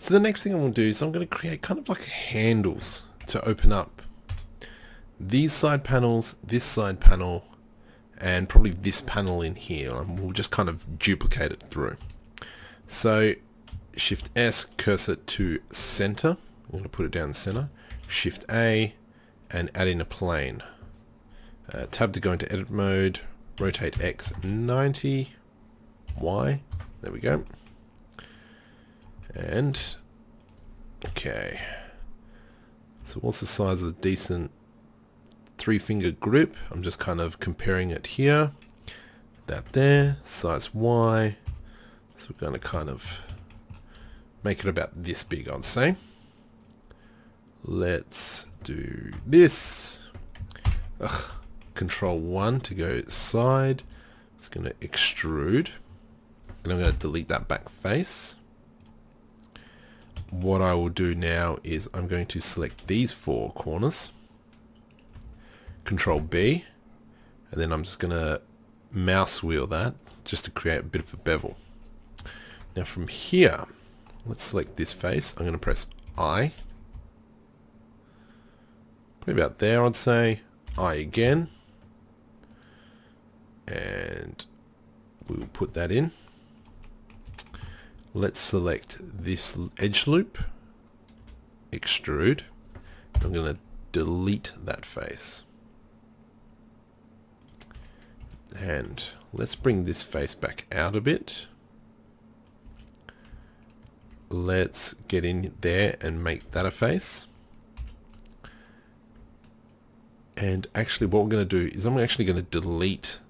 So the next thing I'm going to do is I'm going to create kind of like handles to open up these side panels, this side panel, and probably this panel in here. We'll just kind of duplicate it through. So Shift S, cursor to center. I'm going to put it down the center. Shift A and add in a plane. Tab to go into edit mode. Rotate X 90. Y. There we go. And okay. So what's the size of a decent 3-finger grip? I'm just kind of comparing it here. That there. Size Y. So we're going to kind of make it about this big, I'd say. Let's do this. Control 1 to go side. It's going to extrude. And I'm going to delete that back face. What I will do now is I'm going to select these 4 corners. Control B. And then I'm just going to mouse wheel that just to create a bit of a bevel. Now from here, let's select this face. I'm going to press I. Probably about there, I'd say. I again. And we'll put that in. Let's select this edge loop. Extrude. I'm going to delete that face. And let's bring this face back out a bit. Let's get in there and make that a face. And actually what we're going to do is I'm actually going to delete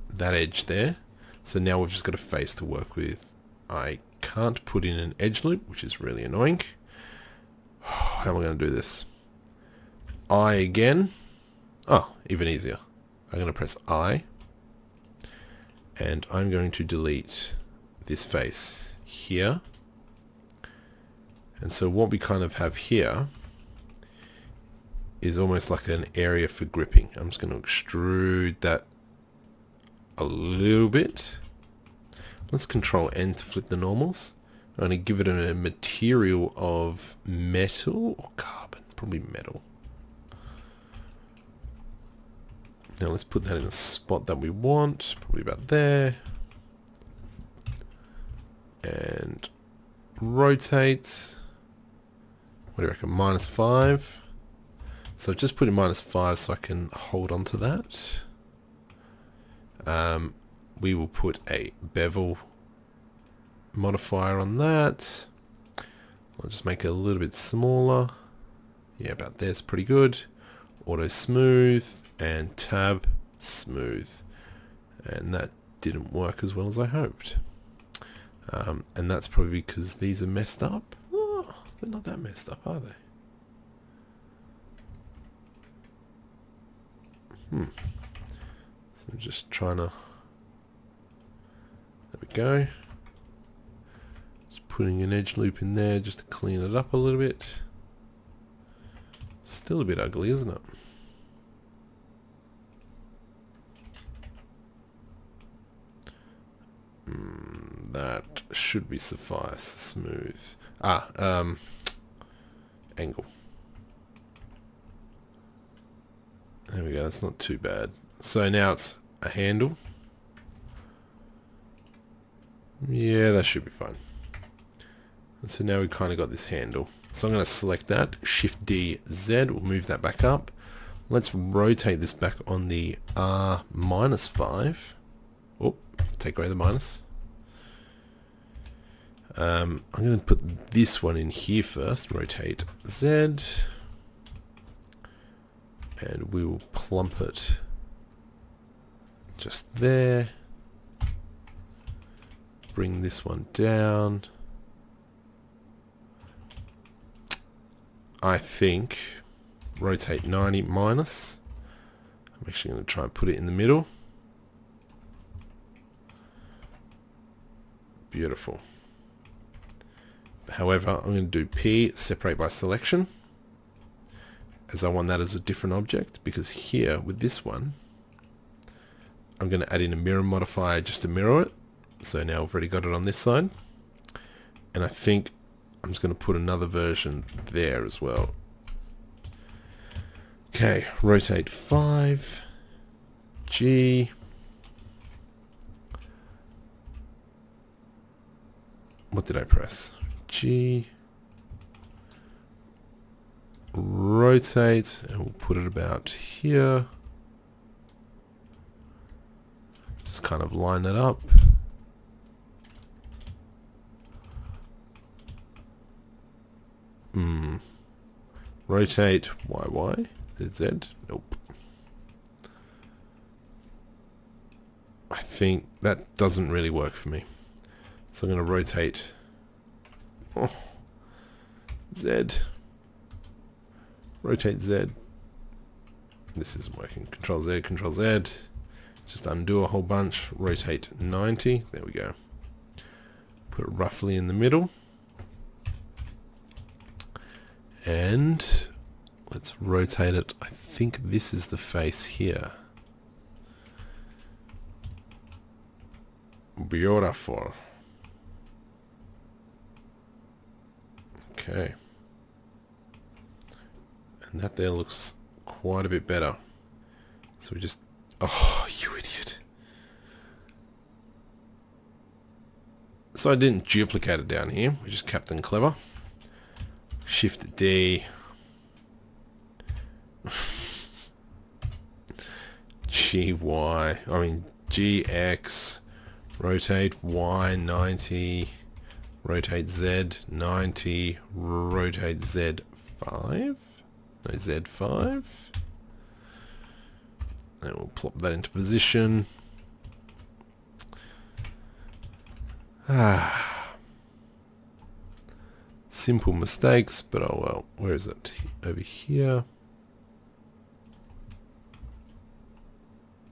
that edge there. So now we've just got a face to work with. I can't put in an edge loop, which is really annoying. How am I going to do this? I again. Oh, even easier. I'm going to press I. And I'm going to delete this face here. And so what we kind of have here is almost like an area for gripping. I'm just going to extrude that a little bit. Let's Control N to flip the normals. I'm going to give it a material of metal or carbon, probably metal. Now let's put that in the spot that we want, probably about there. And rotate. What do you reckon? -5. So just put in -5 so I can hold on to that. We will put a bevel modifier on that. I'll just make it a little bit smaller. Yeah, about there's pretty good. Auto smooth and tab smooth. And that didn't work as well as I hoped. And that's probably because these are messed up. Oh, they're not that messed up, are they? So I'm just trying to... There we go. Just putting an edge loop in there just to clean it up a little bit. Still a bit ugly, isn't it? That should be suffice. Smooth. Angle. There we go. That's not too bad. So now it's a handle. Yeah, that should be fine. And so now we've kind of got this handle. So I'm going to select that. Shift D Z will move that back up. Let's rotate this back on the R -5. Oh, take away the minus. I'm going to put this one in here first. Rotate Z. And we will plump it just there. Bring this one down. I think rotate 90 minus. I'm actually going to try and put it in the middle. Beautiful. However, I'm going to do P, separate by selection, as I want that as a different object, because here with this one, I'm going to add in a mirror modifier just to mirror it. So now I've already got it on this side. And I think I'm just going to put another version there as well. Okay, rotate 5, G, what did I press? G, rotate, and we'll put it about here. Just kind of line that up. Rotate YY, ZZ, nope. I think that doesn't really work for me. So I'm going to rotate Z. Rotate Z. This isn't working. Control Z, Control Z. Just undo a whole bunch. Rotate 90. There we go. Put it roughly in the middle. And let's rotate it. I think this is the face here. Beautiful. Okay. And that there looks quite a bit better. So we just... Oh, you idiot. So I didn't duplicate it down here. We just Captain Clever. Shift D. GX. Rotate Y 90. Rotate Z 90. Rotate Z 5. No, Z5. And we'll plop that into position. Simple mistakes, but oh well. Where is it? Over here.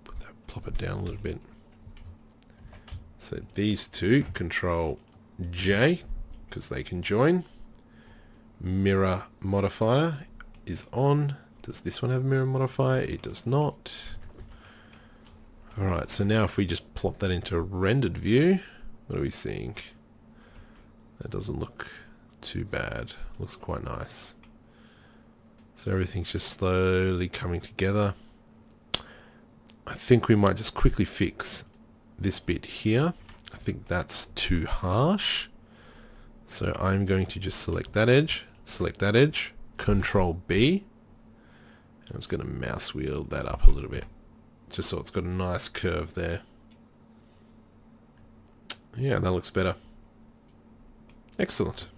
Put that, plop it down a little bit. So these two, Control J, because they can join. Mirror modifier is on. Does this one have a mirror modifier? It does not. Alright, so now if we just plop that into a rendered view, what are we seeing? That doesn't look too bad. Looks quite nice. So everything's just slowly coming together. I think we might just quickly fix this bit here. I think that's too harsh. So I'm going to just select that edge, Control B. And I'm just going to mouse wheel that up a little bit, just so it's got a nice curve there. Yeah, that looks better. Excellent.